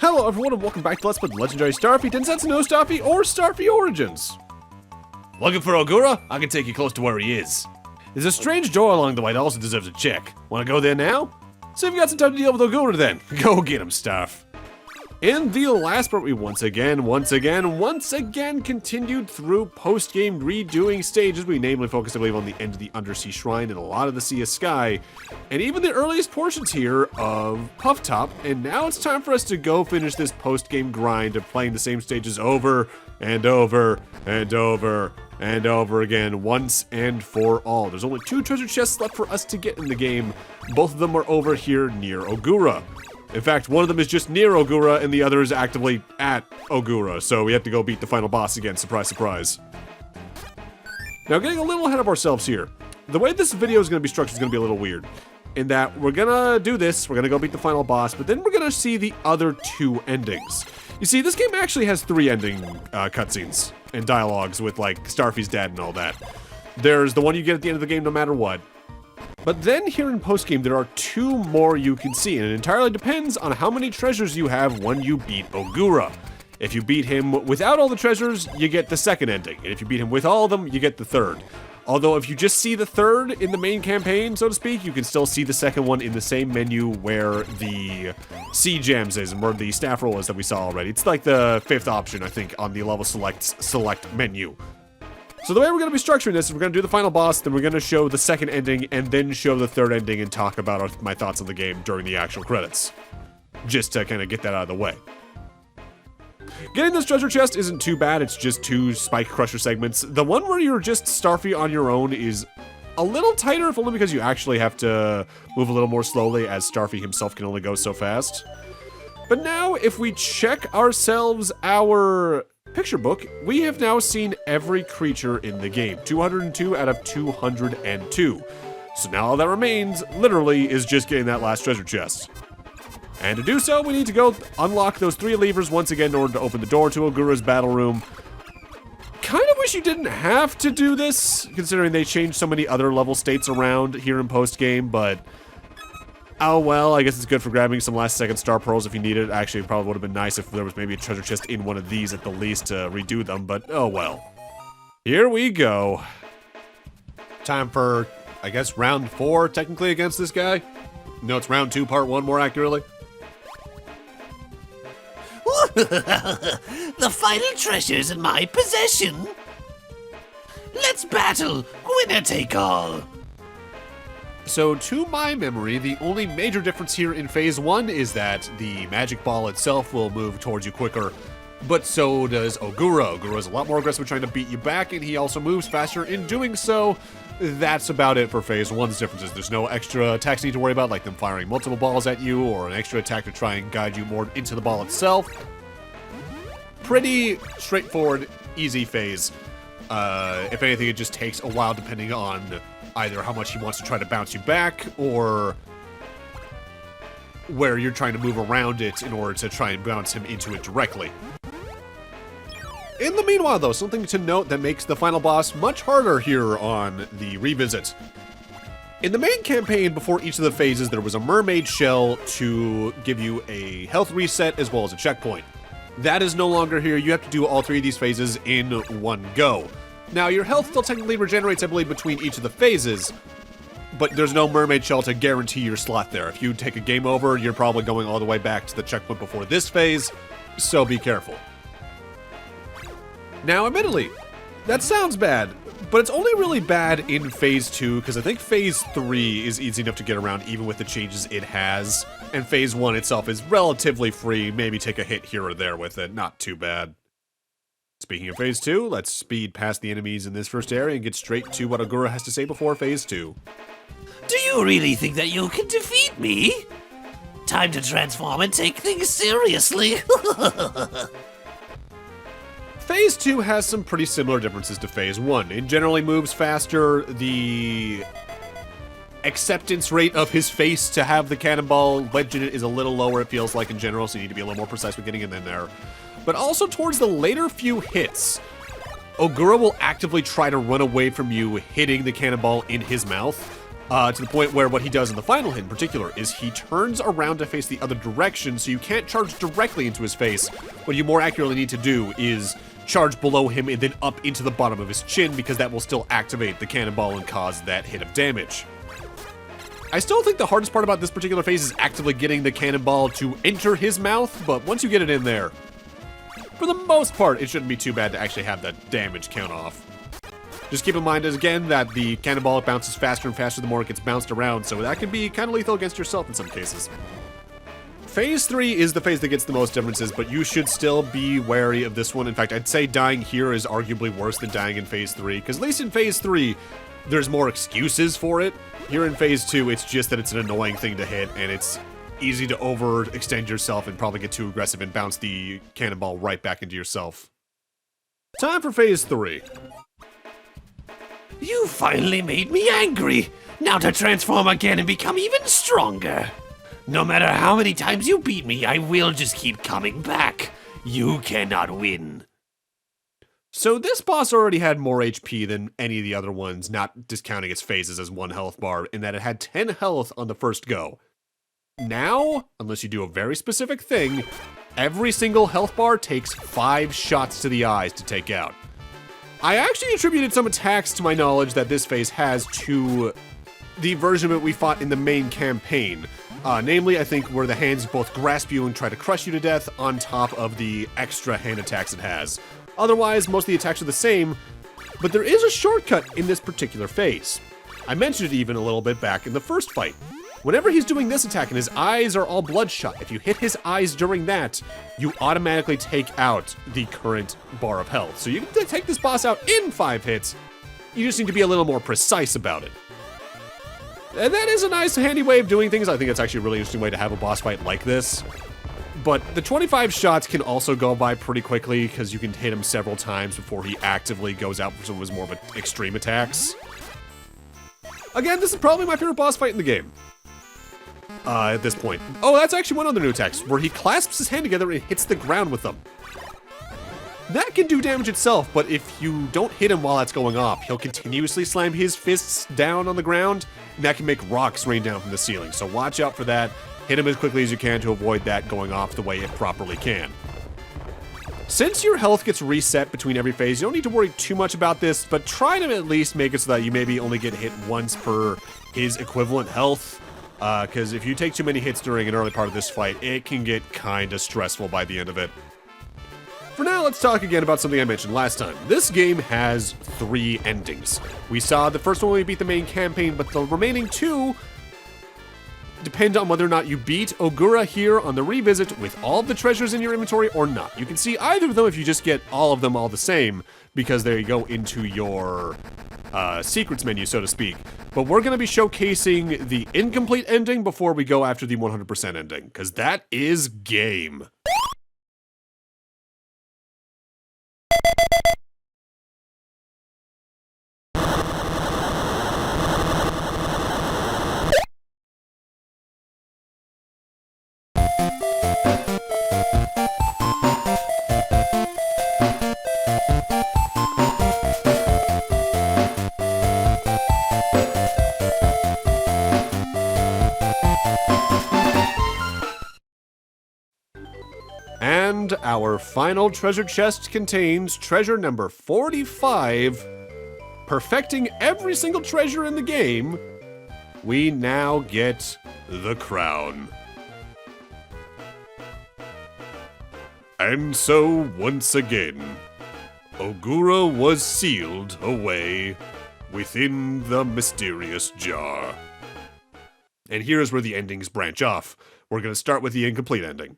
Hello everyone and welcome back to Let's Play the Legendary Starfy, Densetsu no Starfy, or Starfy Origins. Looking for Ogura? I can take you close to where he is. There's a strange door along the way that also deserves a check. Wanna go there now? So you've got some time to deal with Ogura then. Go get him, Starf. In the last part, we once again continued through post-game redoing stages. We namely focused, I believe, on the end of the Undersea Shrine and a lot of the Sea of Sky, and even the earliest portions here of Pufftop. And now it's time for us to go finish this post-game grind of playing the same stages over and over and over and over again, once and for all. There's only 2 treasure chests left for us to get in the game. Both of them are over here near Ogura. In fact, one of them is just near Ogura, and the other is actively at Ogura, so we have to go beat the final boss again, surprise, surprise. Now, getting a little ahead of ourselves here. The way this video is going to be structured is going to be a little weird, in that we're going to do this, we're going to go beat the final boss, but then we're going to see the other 2 endings. You see, this game actually has 3 ending cutscenes and dialogues with, like, Starfy's dad and all that. There's the one you get at the end of the game no matter what. But then here in post-game, there are 2 more you can see, and it entirely depends on how many treasures you have when you beat Ogura. If you beat him without all the treasures, you get the second ending, and if you beat him with all of them, you get the third. Although if you just see the third in the main campaign, so to speak, you can still see the second one in the same menu where the sea gems is and where the staff roll is that we saw already. It's like the 5th option, I think, on the level select menu. So the way we're going to be structuring this is we're going to do the final boss, then we're going to show the second ending, and then show the third ending and talk about my thoughts on the game during the actual credits. Just to kind of get that out of the way. Getting this treasure chest isn't too bad, it's just 2 Spike Crusher segments. The one where you're just Starfy on your own is a little tighter, if only because you actually have to move a little more slowly, as Starfy himself can only go so fast. But now, if we check ourselves our picture book, we have now seen every creature in the game. 202 out of 202. So now all that remains, literally, is just getting that last treasure chest. And to do so, we need to go unlock those 3 levers once again in order to open the door to Ogura's battle room. Kind of wish you didn't have to do this, considering they changed so many other level states around here in post-game, but oh well, I guess it's good for grabbing some last-second star pearls if you need it. Actually, it probably would have been nice if there was maybe a treasure chest in one of these at the least to redo them, but oh well. Here we go. Time for, I guess, round 4, technically, against this guy. No, it's round 2, part 1, more accurately. The final treasure's in my possession. Let's battle, winner take all. So, to my memory, the only major difference here in Phase 1 is that the magic ball itself will move towards you quicker, but so does Ogura. Ogura is a lot more aggressive trying to beat you back, and he also moves faster in doing so. That's about it for Phase 1's differences. There's no extra attacks you need to worry about, like them firing multiple balls at you, or an extra attack to try and guide you more into the ball itself. Pretty straightforward, easy phase. If anything, it just takes a while depending on either how much he wants to try to bounce you back, or where you're trying to move around it in order to try and bounce him into it directly. In the meanwhile, though, something to note that makes the final boss much harder here on the revisit. In the main campaign, before each of the phases, there was a mermaid shell to give you a health reset as well as a checkpoint. That is no longer here. You have to do all 3 of these phases in one go. Now, your health still technically regenerates, I believe, between each of the phases, but there's no mermaid shell to guarantee your slot there. If you take a game over, you're probably going all the way back to the checkpoint before this phase, so be careful. Now, admittedly, that sounds bad, but it's only really bad in Phase 2, because I think Phase 3 is easy enough to get around even with the changes it has, and Phase 1 itself is relatively free, maybe take a hit here or there with it, not too bad. Speaking of Phase 2, let's speed past the enemies in this first area and get straight to what Ogura has to say before Phase 2. Do you really think that you can defeat me? Time to transform and take things seriously. Phase 2 has some pretty similar differences to Phase 1. It generally moves faster, the acceptance rate of his face to have the cannonball wedge in it is a little lower, it feels like, in general, so you need to be a little more precise with getting him in there. But also towards the later few hits, Ogura will actively try to run away from you, hitting the cannonball in his mouth. To the point where what he does in the final hit in particular is he turns around to face the other direction, so you can't charge directly into his face. What you more accurately need to do is charge below him and then up into the bottom of his chin, because that will still activate the cannonball and cause that hit of damage. I still think the hardest part about this particular phase is actively getting the cannonball to enter his mouth, but once you get it in there, for the most part, it shouldn't be too bad to actually have that damage count off. Just keep in mind, again, that the cannonball bounces faster and faster the more it gets bounced around, so that can be kind of lethal against yourself in some cases. Phase 3 is the phase that gets the most differences, but you should still be wary of this one. In fact, I'd say dying here is arguably worse than dying in Phase 3, because at least in Phase 3, there's more excuses for it. Here in Phase 2, it's just that it's an annoying thing to hit, and it's easy to overextend yourself and probably get too aggressive and bounce the cannonball right back into yourself. Time for Phase 3. You finally made me angry. Now to transform again and become even stronger. No matter how many times you beat me, I will just keep coming back. You cannot win. So this boss already had more HP than any of the other ones, not discounting its phases as 1 health bar, in that it had 10 health on the first go. Now, unless you do a very specific thing, every single health bar takes 5 shots to the eyes to take out. I actually attributed some attacks, to my knowledge, that this phase has to the version of it we fought in the main campaign. Namely, I think, where the hands both grasp you and try to crush you to death, on top of the extra hand attacks it has. Otherwise, most of the attacks are the same, but there is a shortcut in this particular phase. I mentioned it even a little bit back in the first fight. Whenever he's doing this attack and his eyes are all bloodshot, if you hit his eyes during that, you automatically take out the current bar of health. So you can take this boss out in 5 hits, you just need to be a little more precise about it. And that is a nice, handy way of doing things. I think it's actually a really interesting way to have a boss fight like this. But the 25 shots can also go by pretty quickly, because you can hit him several times before he actively goes out for some of his more of extreme attacks. Again, this is probably my favorite boss fight in the game. At this point. Oh, that's actually one other new attack, where he clasps his hand together and hits the ground with them. That can do damage itself, but if you don't hit him while that's going off, he'll continuously slam his fists down on the ground, and that can make rocks rain down from the ceiling. So watch out for that. Hit him as quickly as you can to avoid that going off the way it properly can. Since your health gets reset between every phase, you don't need to worry too much about this, but try to at least make it so that you maybe only get hit once per his equivalent health. Because if you take too many hits during an early part of this fight, it can get kinda stressful by the end of it. For now, let's talk again about something I mentioned last time. This game has 3 endings. We saw the first one when we beat the main campaign, but the remaining 2 depend on whether or not you beat Ogura here on the revisit with all the treasures in your inventory or not. You can see either of them if you just get all of them all the same, because there you go into your secrets menu, so to speak. But we're going to be showcasing the incomplete ending before we go after the 100% ending, because that is game. And our final treasure chest contains treasure number 45. Perfecting every single treasure in the game, we now get the crown. And so, once again, Ogura was sealed away within the mysterious jar. And here's where the endings branch off. We're going to start with the incomplete ending.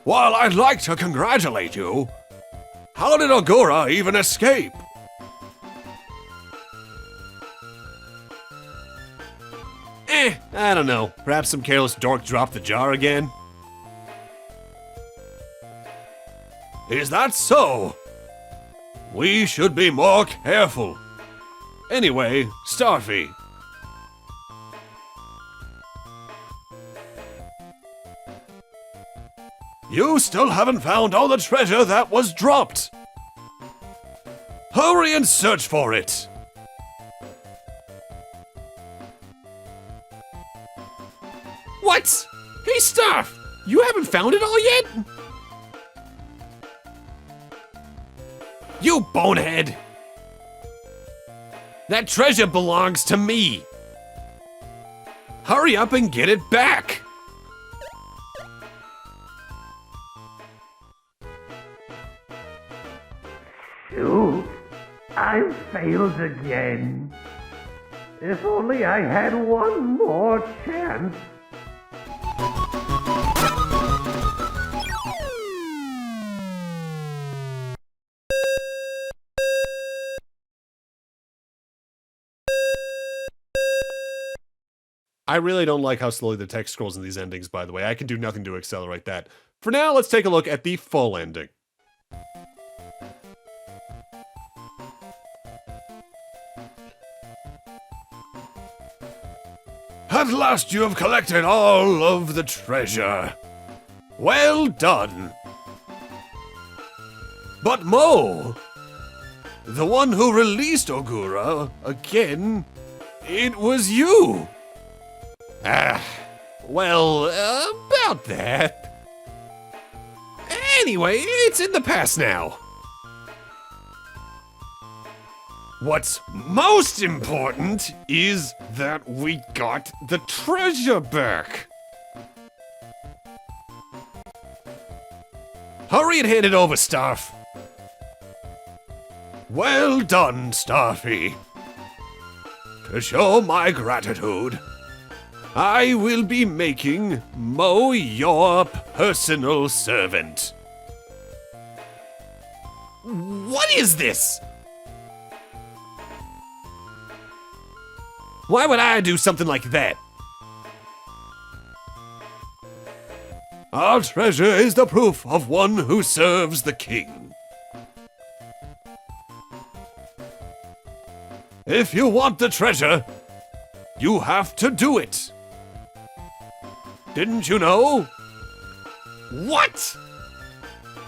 While I'd like to congratulate you, how did Ogura even escape? I don't know. Perhaps some careless dork dropped the jar again? Is that so? We should be more careful. Anyway, Starfy. You still haven't found all the treasure that was dropped. Hurry and search for it. What? Hey, Starf! You haven't found it all yet? You bonehead! That treasure belongs to me! Hurry up and get it back! Shoot, I failed again. If only I had one more chance. I really don't like how slowly the text scrolls in these endings, by the way. I can do nothing to accelerate that. For now, let's take a look at the full ending. At last you have collected all of the treasure. Well done. But Mo, the one who released Ogura, again, it was you. Well, about that. Anyway, it's in the past now. What's most important is that we got the treasure back. Hurry and hand it over, Starf. Well done, Starfy. To show my gratitude, I will be making Mo your personal servant. What is this? Why would I do something like that? Our treasure is the proof of one who serves the king. If you want the treasure, you have to do it. Didn't you know? What?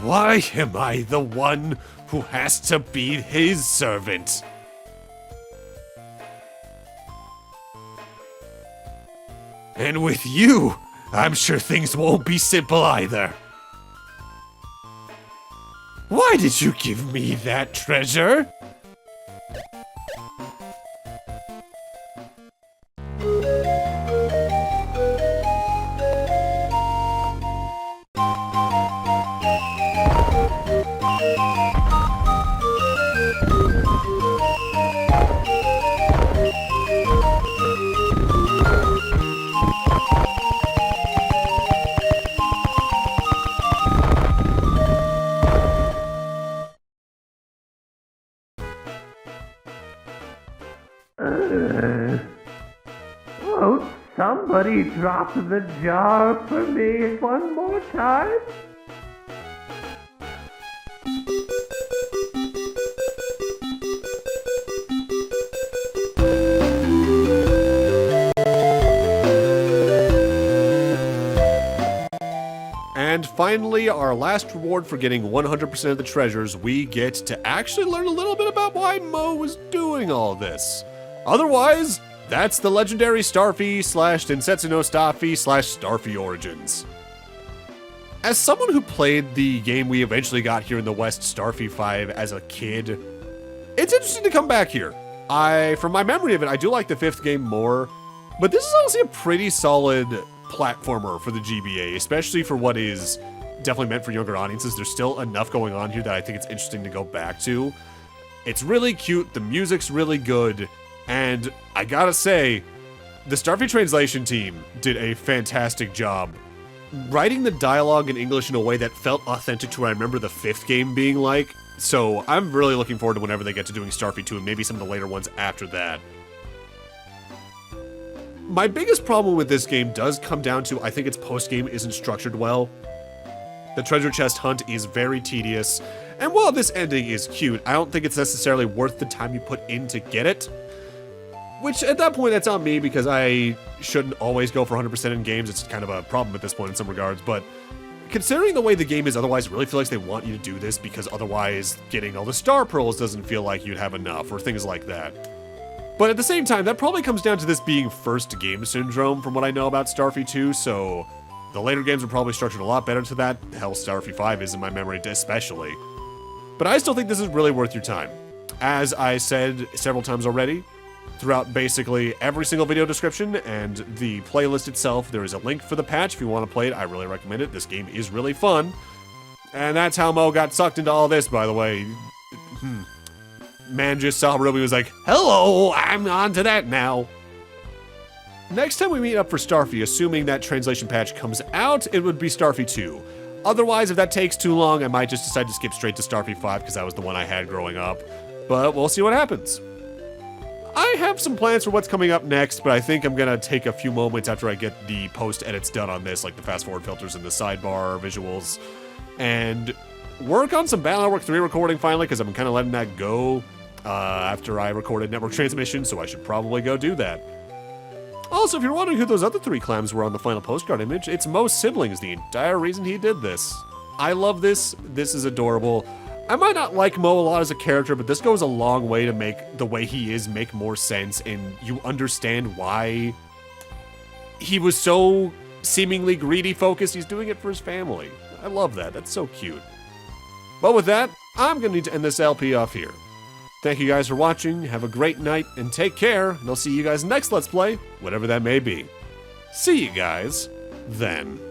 Why am I the one who has to be his servant? And with you, I'm sure things won't be simple either. Why did you give me that treasure? Won't somebody drop the jar for me one more time? And finally, our last reward for getting 100% of the treasures, we get to actually learn a little bit about why Mo was doing all this. Otherwise, that's the legendary Starfy / Densetsu no Starfy / Starfy Origins. As someone who played the game we eventually got here in the West, Starfy 5, as a kid, it's interesting to come back here. From my memory of it, I do like the 5th game more, but this is honestly a pretty solid platformer for the GBA, especially for what is definitely meant for younger audiences. There's still enough going on here that I think it's interesting to go back to. It's really cute, the music's really good, and I gotta say, the Starfy translation team did a fantastic job writing the dialogue in English in a way that felt authentic to what I remember the 5th game being like. So I'm really looking forward to whenever they get to doing Starfy 2 and maybe some of the later ones after that. My biggest problem with this game does come down to I think its post-game isn't structured well. The treasure chest hunt is very tedious, and while this ending is cute, I don't think it's necessarily worth the time you put in to get it. Which, at that point, that's on me because I shouldn't always go for 100% in games. It's kind of a problem at this point in some regards, but considering the way the game is otherwise, I really feel like they want you to do this because otherwise getting all the star pearls doesn't feel like you'd have enough or things like that. But at the same time, that probably comes down to this being first game syndrome from what I know about Starfy 2, so the later games are probably structured a lot better to that. Hell, Starfy 5 is in my memory especially. But I still think this is really worth your time. As I said several times already, throughout basically every single video description and the playlist itself, there is a link for the patch if you want to play it. I really recommend it. This game is really fun. And that's how Mo got sucked into all this, by the way. Man just saw Ruby was like, hello, I'm on to that now. Next time we meet up for Starfy, assuming that translation patch comes out, it would be Starfy 2. Otherwise, if that takes too long, I might just decide to skip straight to Starfy 5 because that was the one I had growing up. But we'll see what happens. I have some plans for what's coming up next, but I think I'm gonna take a few moments after I get the post edits done on this, like the fast forward filters and the sidebar visuals, and work on some Battle Network 3 recording finally, because I'm kind of letting that go after I recorded Network Transmission, so I should probably go do that. Also, if you're wondering who those other 3 clams were on the final postcard image, it's Mo's siblings, the entire reason he did this. I love this. This is adorable. I might not like Mo a lot as a character, but this goes a long way to make the way he is make more sense, and you understand why he was so seemingly greedy focused. He's doing it for his family. I love that. That's so cute. But with that, I'm going to need to end this LP off here. Thank you guys for watching, have a great night, and take care, and I'll see you guys next Let's Play, whatever that may be. See you guys then.